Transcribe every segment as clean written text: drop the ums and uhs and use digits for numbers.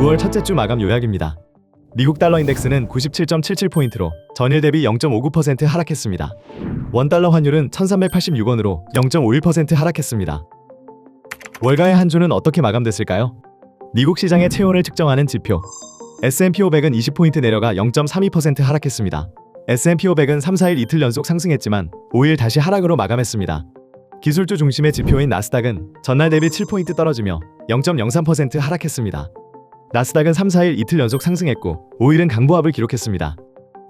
9월 첫째 주 마감 요약입니다. 미국 달러 인덱스는 97.77포인트로 전일 대비 0.59% 하락했습니다. 원달러 환율은 1386원으로 0.51% 하락했습니다. 월가의 한 주는 어떻게 마감됐을까요? 미국 시장의 체온을 측정하는 지표 S&P 500은 20포인트 내려가 0.32% 하락했습니다. S&P 500은 3, 4일 이틀 연속 상승했지만 5일 다시 하락으로 마감했습니다. 기술주 중심의 지표인 나스닥은 전날 대비 7포인트 떨어지며 0.03% 하락했습니다. 나스닥은 3, 4일 이틀 연속 상승했고 5일은 강보합을 기록했습니다.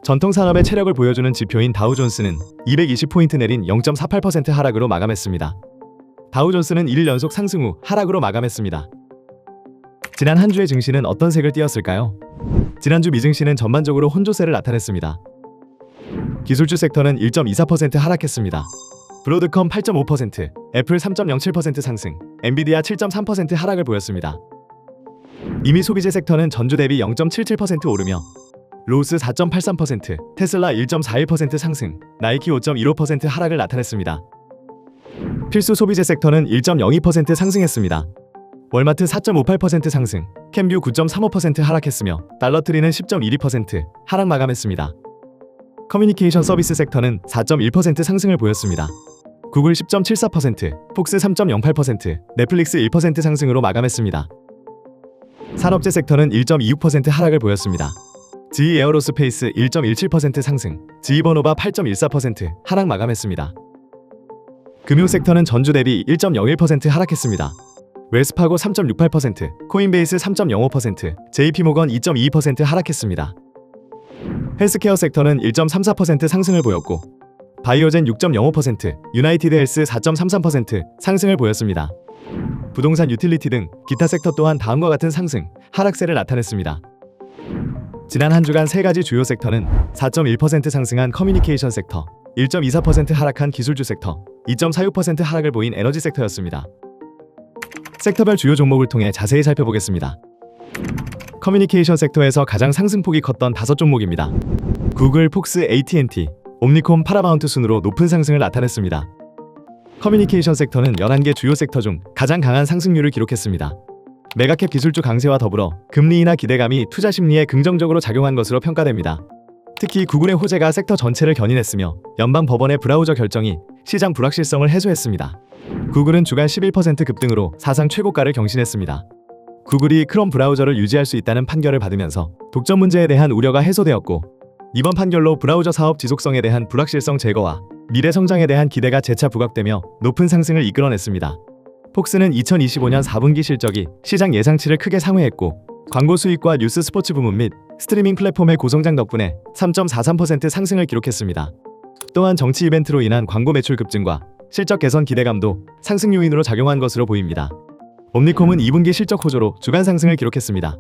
전통산업의 체력을 보여주는 지표인 다우존스는 220포인트 내린 0.48% 하락으로 마감했습니다. 다우존스는 1일 연속 상승 후 하락으로 마감했습니다. 지난 한 주의 증시는 어떤 색을 띠었을까요? 지난주 미증시는 전반적으로 혼조세를 나타냈습니다. 기술주 섹터는 1.24% 하락했습니다. 브로드컴 8.5%, 애플 3.07% 상승, 엔비디아 7.3% 하락을 보였습니다. 이미 소비재 섹터는 전주 대비 0.77% 오르며 로스 4.83%, 테슬라 1.41% 상승, 나이키 5.15% 하락을 나타냈습니다. 필수 소비재 섹터는 1.02% 상승했습니다. 월마트 4.58% 상승, 캠뷰 9.35% 하락했으며 달러트리는 10.12% 하락 마감했습니다. 커뮤니케이션 서비스 섹터는 4.1% 상승을 보였습니다. 구글 10.74%, 폭스 3.08%, 넷플릭스 1% 상승으로 마감했습니다. 산업재 섹터는 1.26% 하락을 보였습니다. GE 에어로스페이스 1.17% 상승, 지이버노바 8.14% 하락 마감했습니다. 금융 섹터는 전주 대비 1.01% 하락했습니다. 웰스파고 3.68%, 코인베이스 3.05%, JP모건 2.22% 하락했습니다. 헬스케어 섹터는 1.34% 상승을 보였고 바이오젠 6.05%, 유나이티드 헬스 4.33% 상승을 보였습니다. 부동산 유틸리티 등 기타 섹터 또한 다음과 같은 상승, 하락세를 나타냈습니다. 지난 한 주간 세 가지 주요 섹터는 4.1% 상승한 커뮤니케이션 섹터, 1.24% 하락한 기술주 sek터, 2.46% 하락을 보인 에너지 섹터였습니다. 섹터별 주요 종목을 통해 자세히 살펴보겠습니다. 커뮤니케이션 섹터에서 가장 상승폭이 컸던 5종목입니다. 구글, 폭스, AT&T, 옴니콤, 파라마운트 순으로 높은 상승을 나타냈습니다. 커뮤니케이션 섹터는 11개 주요 섹터 중 가장 강한 상승률을 기록했습니다. 메가캡 기술주 강세와 더불어 금리 인하 기대감이 투자 심리에 긍정적으로 작용한 것으로 평가됩니다. 특히 구글의 호재가 섹터 전체를 견인했으며 연방 법원의 브라우저 결정이 시장 불확실성을 해소했습니다. 구글은 주간 11% 급등으로 사상 최고가를 경신했습니다. 구글이 크롬 브라우저를 유지할 수 있다는 판결을 받으면서 독점 문제에 대한 우려가 해소되었고 이번 판결로 브라우저 사업 지속성에 대한 불확실성 제거와 미래 성장에 대한 기대가 재차 부각되며 높은 상승을 이끌어냈습니다. 폭스는 2025년 4분기 실적이 시장 예상치를 크게 상회했고 광고 수익과 뉴스 스포츠 부문 및 스트리밍 플랫폼의 고성장 덕분에 3.43% 상승을 기록했습니다. 또한 정치 이벤트로 인한 광고 매출 급증과 실적 개선 기대감도 상승 요인으로 작용한 것으로 보입니다. 옴니콤은 2분기 실적 호조로 주간 상승을 기록했습니다.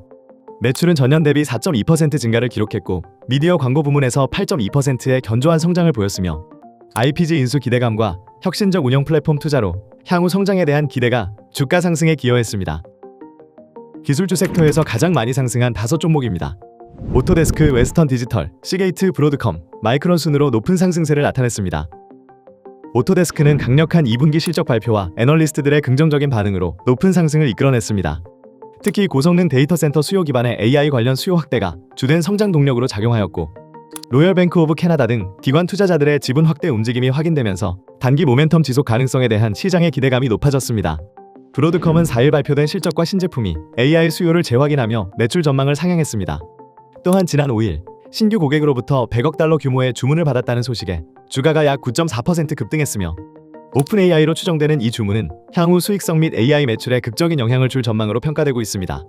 매출은 전년 대비 4.2% 증가를 기록했고 미디어 광고 부문에서 8.2%의 견조한 성장을 보였으며 IPG 인수 기대감과 혁신적 운영 플랫폼 투자로 향후 성장에 대한 기대가 주가 상승에 기여했습니다. 기술주 섹터에서 가장 많이 상승한 5종목입니다. 오토데스크, 웨스턴 디지털, 시게이트, 브로드컴, 마이크론 순으로 높은 상승세를 나타냈습니다. 오토데스크는 강력한 2분기 실적 발표와 애널리스트들의 긍정적인 반응으로 높은 상승을 이끌어냈습니다. 특히 고성능 데이터 센터 수요 기반의 AI 관련 수요 확대가 주된 성장 동력으로 작용하였고 로열 뱅크 오브 캐나다 등 기관 투자자들의 지분 확대 움직임이 확인되면서 단기 모멘텀 지속 가능성에 대한 시장의 기대감이 높아졌습니다. 브로드컴은 4일 발표된 실적과 신제품이 AI 수요를 재확인하며 매출 전망을 상향했습니다. 또한 지난 5일 신규 고객으로부터 100억 달러 규모의 주문을 받았다는 소식에 주가가 약 9.4% 급등했으며 오픈 AI로 추정되는 이 주문은 향후 수익성 및 AI 매출에 극적인 영향을 줄 전망으로 평가되고 있습니다.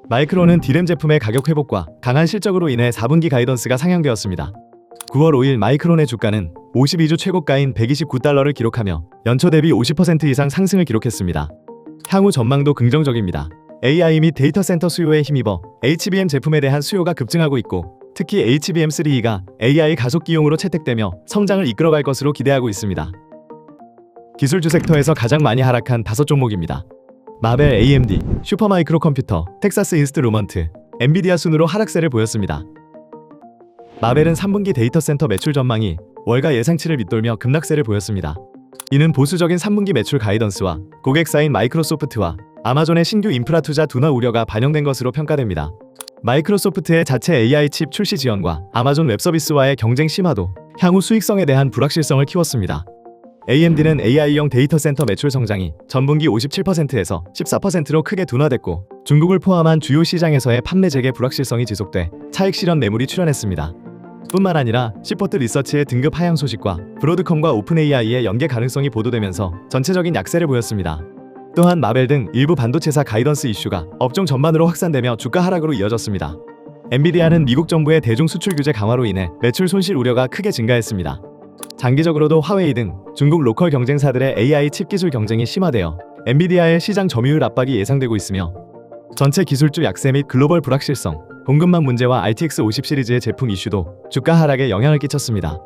마이크론은 디램 제품의 가격 회복과 강한 실적으로 인해 4분기 가이던스가 상향되었습니다. 9월 5일 마이크론의 주가는 52주 최고가인 129달러를 기록하며 연초 대비 50% 이상 상승을 기록했습니다. 향후 전망도 긍정적입니다. AI 및 데이터 센터 수요에 힘입어 HBM 제품에 대한 수요가 급증하고 있고 특히 HBM3E가 AI 가속 기용으로 채택되며 성장을 이끌어갈 것으로 기대하고 있습니다. 기술주 섹터에서 가장 많이 하락한 5종목입니다. 마벨, AMD, 슈퍼마이크로 컴퓨터, 텍사스 인스트루먼트, 엔비디아 순으로 하락세를 보였습니다. 마벨은 3분기 데이터 센터 매출 전망이 월가 예상치를 밑돌며 급락세를 보였습니다. 이는 보수적인 3분기 매출 가이던스와 고객사인 마이크로소프트와 아마존의 신규 인프라 투자 둔화 우려가 반영된 것으로 평가됩니다. 마이크로소프트의 자체 AI 칩 출시 지연과 아마존 웹서비스와의 경쟁 심화도 향후 수익성에 대한 불확실성을 키웠습니다. AMD는 AI용 데이터 센터 매출 성장이 전분기 57%에서 14%로 크게 둔화됐고 중국을 포함한 주요 시장에서의 판매 재개 불확실성이 지속돼 차익 실현 매물이 출현했습니다. 뿐만 아니라 시포트 리서치의 등급 하향 소식과 브로드컴과 오픈AI의 연계 가능성이 보도되면서 전체적인 약세를 보였습니다. 또한 마벨 등 일부 반도체사 가이던스 이슈가 업종 전반으로 확산되며 주가 하락으로 이어졌습니다. 엔비디아는 미국 정부의 대중 수출 규제 강화로 인해 매출 손실 우려가 크게 증가했습니다. 장기적으로도 화웨이 등 중국 로컬 경쟁사들의 AI 칩 기술 경쟁이 심화되어 엔비디아의 시장 점유율 압박이 예상되고 있으며 전체 기술주 약세 및 글로벌 불확실성, 공급망 문제와 RTX 50 시리즈의 제품 이슈도 주가 하락에 영향을 끼쳤습니다.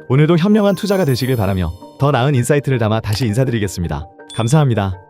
오늘도 현명한 투자가 되시길 바라며 더 나은 인사이트를 담아 다시 인사드리겠습니다. 감사합니다.